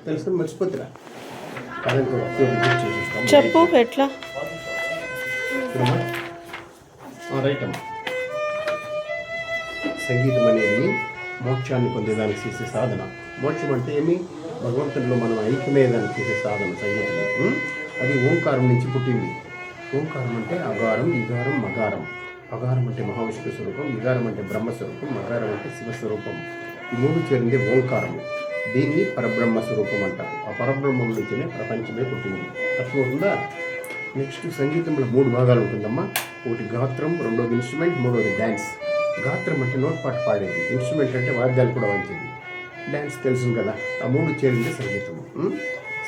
తెలుసు మర్చిపోతురా చెప్పు ఎట్లా రైట్ అమ్మా. సంగీతం అనేది మోక్షాన్ని పొందేదానికి చేసే సాధన. మోక్షం అంటే ఏమి? భగవంతుడిలో మనం ఐక్యమయ్యేదానికి చేసే సాధన సంగీతం. అది ఓంకారం నుంచి పుట్టింది. ఓంకారం అంటే అగారం, ఇగారం, మగారం. అగారం అంటే మహావిష్ణు స్వరూపం, ఇగారం అంటే బ్రహ్మస్వరూపం, మగారం అంటే శివస్వరూపం. ఈ మూడు చేరిందే ఓంకారము. దీన్ని పరబ్రహ్మ స్వరూపం అంటారు. ఆ పరబ్రహ్మం నుంచినే ప్రపంచమే పుట్టింది. అర్థమవుతుందా? నెక్స్ట్ సంగీతంలో 3 భాగాలు ఉంటుందమ్మా. ఒకటి గాత్రం, రెండోది ఇన్స్ట్రుమెంట్, మూడోది డ్యాన్స్. గాత్రం అంటే నోట్ పాట పాడేది, ఇన్స్ట్రుమెంట్ అంటే వాద్యాలు కూడా వంచేది, డ్యాన్స్ తెలుసు కదా. ఆ 3 చేరింది సంగీతము.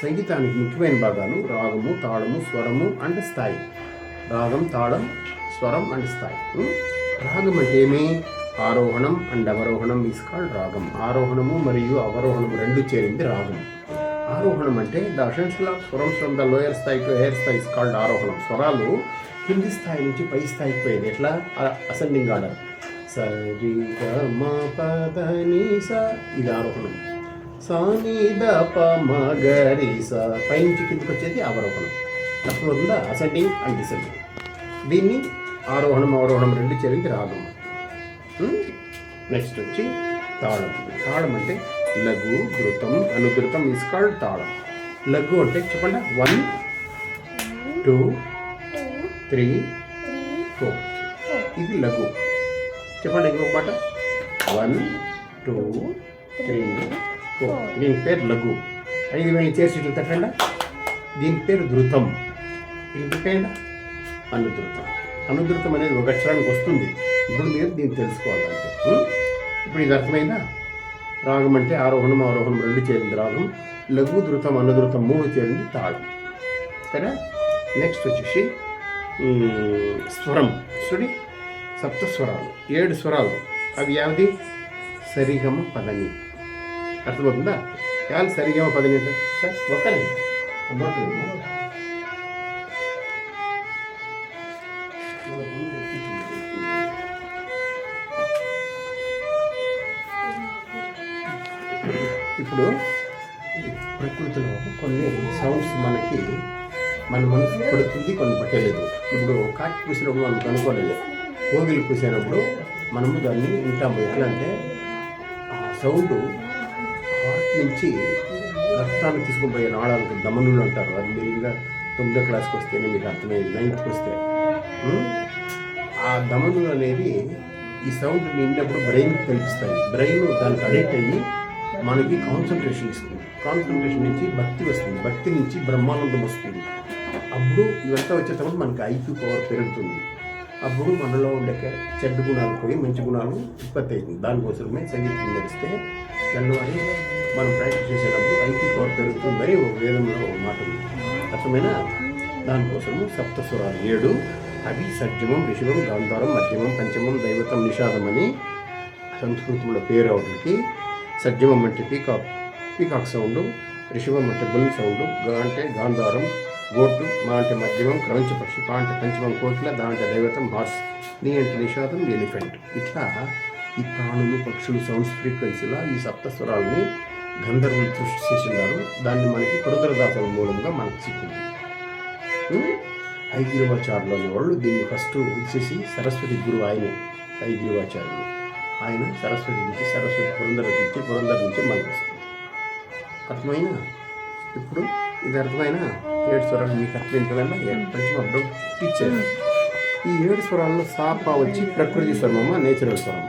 సంగీతానికి ముఖ్యమైన భాగాలు రాగము, తాళము, స్వరము అండ్ స్థాయి. రాగం, తాళం, స్వరం అండ్ స్థాయి. రాగం అంటే ఏమి? ఆరోహణం అండ్ అవరోహణం ఈజ్ కాల్డ్ రాగం. ఆరోహణము మరియు అవరోహణము రెండు చేరింది రాగం. ఆరోహణం అంటే ద అసెన్షియల్ ఆఫ్ స్వరం ఫ్రమ్ ద లోయర్ స్థాయి టు హైయర్ స్థాయి ఈజ్ కాల్డ్ ఆరోహణం. స్వరాలు కింది స్థాయి నుంచి పై స్థాయికి పోయేది. ఎట్లా? Ascending order. సరి గ మ ప ద ని స ఇది ఆరోహణం. సా ని ద ప మ గ రి స పై నుంచి కిందికి వచ్చేది అవరోహణం. అర్థమవుతుందా? Ascending and descending. దీన్ని ఆరోహణం అవరోహణం రెండు చేరింది రాగం. నెక్స్ట్ వచ్చి తాళం. తాళం అంటే లఘు, ధృతం, అనుధృతం ఈజ్ కాల్డ్ తాళం. లఘు అంటే చెప్పండి 1 2 3 4 ఇది లఘు. చెప్పండి ఇంకొక పాట 1 2 3 4 దీని పేరు లఘు. 5 వేలు చేసి ఇట్లా తట్టండి. దీని పేరు ధృతం. ఇది పేరు అనుధృతం. అనుధృతం అనేది ఒక అక్షరానికి వస్తుంది. ఇప్పుడు మీరు దీన్ని తెలుసుకోవాలంటే ఇప్పుడు ఇది అర్థమైందా? రాగం అంటే ఆరోహణం అవరోహణం రెండు చేరింది రాగం. లఘు, ధృతం, అనుధృతం 3 చేరింది తాళం. సరే. నెక్స్ట్ వచ్చేసి స్వరం. చూడి సప్త స్వరాలు, 7 స్వరాలు. అవి యావది? సరిగమ పదని. అర్థమవుతుందా? యాలు సరిగమ పదని సార్ ఒక్కరే ఇప్పుడు ప్రకృతిలో కొన్ని సౌండ్స్ మనకి మన మనసు పడుతుంది, కొన్ని పట్టలేదు. ఇప్పుడు కాకి పూసినప్పుడు మనం కనుక్కోలేదు, కోగిలి పూసినప్పుడు మనము దాన్ని వింటాము. ఎట్లా అంటే ఆ సౌండ్ హార్ట్ నుంచి రక్తాన్ని తీసుకుని పోయే నాళాలకు దమనులు అంటారు. అది మీరు ఇంకా 9వ క్లాస్కి వస్తేనే మీకు అర్థమయ్యేది. 9th వస్తే ఆ దమనులు అనేది ఈ సౌండ్ విన్నప్పుడు బ్రెయిన్కి తెలిపిస్తాయి. బ్రెయిన్ దానికి అడిక్ట్ అయ్యి మనకి కాన్సన్ట్రేషన్ ఇస్తుంది. కాన్సన్ట్రేషన్ నుంచి భక్తి వస్తుంది, భక్తి నుంచి బ్రహ్మానందం వస్తుంది. అప్పుడు ఇవంతా వచ్చేటప్పుడు మనకి ఐక్యూ పవర్ పెరుగుతుంది. అప్పుడు మనలో ఉండే చెడ్డ గుణాలు పోయి మంచి గుణాలు ఉత్పత్తి అవుతుంది. దానికోసమే సంగీతం నేర్పిస్తే తెల్లవారి మనం ప్రాక్టీస్ చేసేటప్పుడు ఐక్యూ పవర్ పెరుగుతుందని ఒక వేదంలో ఒక మాట ఉంది. అర్థమైనా? దానికోసము సప్తస్వరాలు 7. అవి సజ్జమం, రిషభం, గాంధారం, మధ్యమం, పంచమం, దైవతం, నిషాదం అని సంస్కృతంలో పేరు. వాటికి సజ్జమం అంటే పీకాక్ సౌండ్, రిషభం అంటే బుల్ సౌండ్, గా అంటే గాంధారం గోటు, మా అంటే మధ్యమం క్రౌంచ పక్షి, పా అంటే పంచమం కోకిల, దా అంటే దైవతం హార్స్, నీ అంటే నిషాదం ఎలిఫెంట్. ఇట్లా ఈ ప్రాణులు పక్షులు సౌండ్స్ ఫ్రీక్వెన్సీలో ఈ సప్తస్వరాలని గంధర్వులు సృష్టి చేసినారు. దాన్ని మనకి పురంధరదాసుల మూలంగా మనకు చిక్కింది. హయగ్రీవాచార్యులు అనేవాళ్ళు దీన్ని ఫస్ట్ ఇచ్చేసి సరస్వతి గురువు ఆయనే హయగ్రీవాచార్యులు. ఆయన సరస్వతి నుంచి సరస్వతి పురంధరకు ఇచ్చి పురంధర నుంచి మనకు వస్తుంది. అర్థమైనా? ఇప్పుడు ఇది అర్థమైనా? 7 స్వరాలు మీకు అర్థమైంది కదండి. పంచమం ఇచ్చారు. ఈ 7 స్వరాల్లో సాపా వచ్చి ప్రకృతి స్వరం అమ్మ, నేచురల్ స్వరం.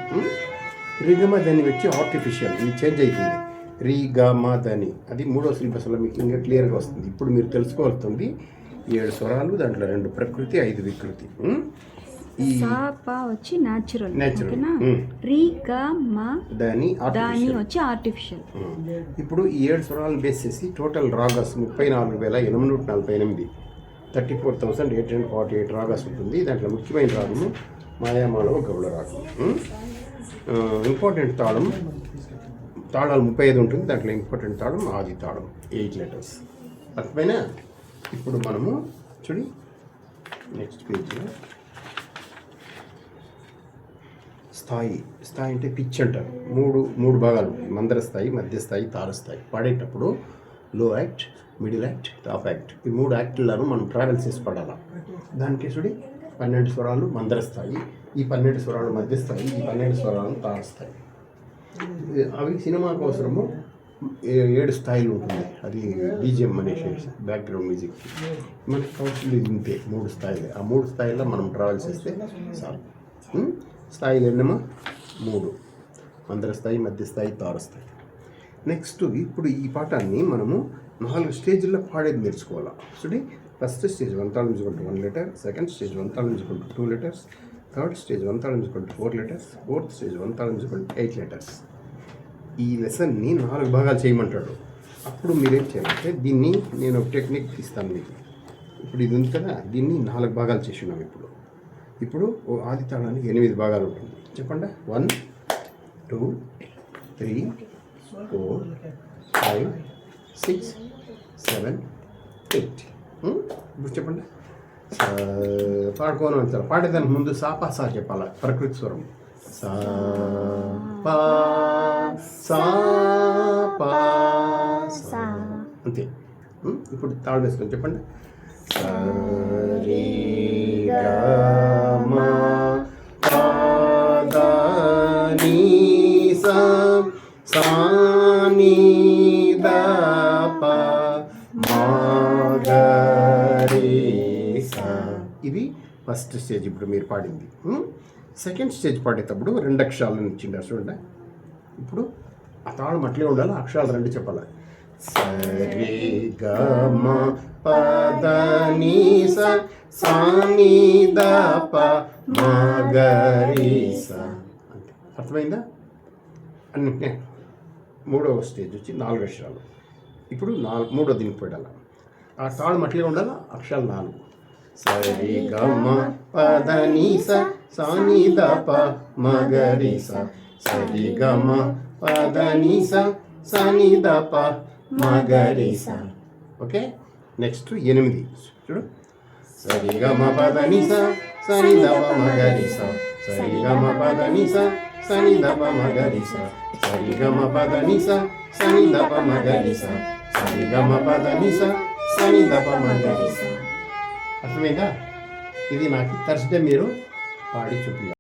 రిగమ దని వచ్చి ఆర్టిఫిషియల్, ఇది చేంజ్ అవుతుంది. రి గ మ దని అది 3వ సిలబస్లో మీకు ఇంకా క్లియర్గా వస్తుంది. ఇప్పుడు మీరు తెలుసుకోవాల్సింది 7 స్వరాలు, దాంట్లో 2 ప్రకృతి, 5 వికృతి. ఈ సాపా వచ్చి న్యాచురల్, రి గ మ దాని వచ్చి ఆర్టిఫిషియల్. ఇప్పుడు ఈ 7 స్వరాలు బేస్ చేసి టోటల్ రాగాస్ 34,848 34,848 రాగాస్ ఉంటుంది. దాంట్లో ముఖ్యమైన రాగము మాయామాళవ గౌళ రాగం. ఇంపార్టెంట్ తాళం తాళాలు 35 ఉంటుంది. దాంట్లో ఇంపార్టెంట్ తాళం ఆది తాళం 8 లెటర్స్. అర్థమైనా? ఇప్పుడు మనము చూడి నెక్స్ట్ పేజ్లో స్థాయి. స్థాయి అంటే పిచ్ అంటారు. మూడు భాగాలు, మందర స్థాయి, మధ్య స్థాయి, తార స్థాయి. పాడేటప్పుడు లో act, middle act, top act. ఈ 3 యాక్ట్లను మనం ట్రావెల్ చేసి పాడాలి. దానికి చూడి 12 స్వరాలు మందరస్తాయి, ఈ 12 స్వరాలు మధ్యస్థాయి, ఈ 12 స్వరాలు తారస్తాయి. అవి సినిమాకు అవసరము 7 స్థాయిలు ఉంటుంది. అది బీజిఎం అనేసి బ్యాక్గ్రౌండ్ మ్యూజిక్. మనకి కావాల్సింది ఇది ఇంతే 3 స్థాయిలు. ఆ 3 స్థాయిల్లో మనం ట్రావెల్ చేస్తే చాలు. స్థాయిలు ఎన్నమా 3: మందర స్థాయి, మధ్య స్థాయి, తారస్థాయి. నెక్స్ట్ ఇప్పుడు ఈ పాఠాన్ని మనము 4 స్టేజ్ల్లో పాడేది నేర్చుకోవాలి. చూడండి, ఫస్ట్ స్టేజ్ 1 తాళం = 1 letter, సెకండ్ స్టేజ్ 1 తాళం = 2 letters, థర్డ్ స్టేజ్ 1 తాళం = 4 letters, ఫోర్త్ స్టేజ్ 1 తాళం = 8 letters. ఈ లెసన్ని 4 భాగాలు చేయమంటాడు. అప్పుడు మీరేం చేయాలంటే దీన్ని నేను ఒక టెక్నిక్ ఇస్తాను మీకు. ఇప్పుడు ఇది ఉంది కదా, దీన్ని 4 భాగాలు చేసి ఉన్నాం. ఇప్పుడు ఆది తాళానికి 8 భాగాలు ఉంటుంది. చెప్పండి. 1 2 3 4 5 6 7 8. ఇప్పుడు చెప్పండి. పాడుకోను అంటారు. పాడేదానికి ముందు సాపా సా చెప్పాలి. ప్రకృతి స్వరం సా పా సా పా సా అంతే. ఇప్పుడు తాళం వేసుకొని చెప్పండి. సరి గా మా పా దా నీ సా సా నీ దా పా మా గా రే సా. ఇది ఫస్ట్ స్టేజ్. ఇప్పుడు మీరు పాడింది. సెకండ్ స్టేజ్ పాడేటప్పుడు 2 అక్షరాలను ఇచ్చిండారు చూడండి. ఇప్పుడు ఆ తాళం అట్లే ఉండాలి, అక్షరాలు 2 చెప్పాలి. సరి గ మ ప ద ని స సా ని ద ప మ గ రి స. అంతే. అర్థమైందా? అన్నీ. మూడవ స్టేజ్ వచ్చి 4 అక్షరాలు. ఇప్పుడు మూడో దీనికి పెట్టాలి. ఆ తాళం అట్లే ఉండాలి, అక్షరాలు 4. సరి గ మ ప ద ని స సా ని ద ప మ గ రి స. సరి గ మ ప ద ని స సా ని ద ప మ గ రి స. ఓకే. నెక్స్ట్ 8 చూడు. సరి గ మ ప ద ని స సా ని ద ప మ గ రి స. సరి గ మ ప ద ని స సా ని ద ప మ గ రి స. సరి గ మ ప ద ని స సా ని ద ప మ గ రి స. సరి గ మ ప ద ని స సా ని ద ప మ గ రి స. అర్థమైందా? ఇది నాకు థర్స్డే మీరు పాడి చూపించాలి.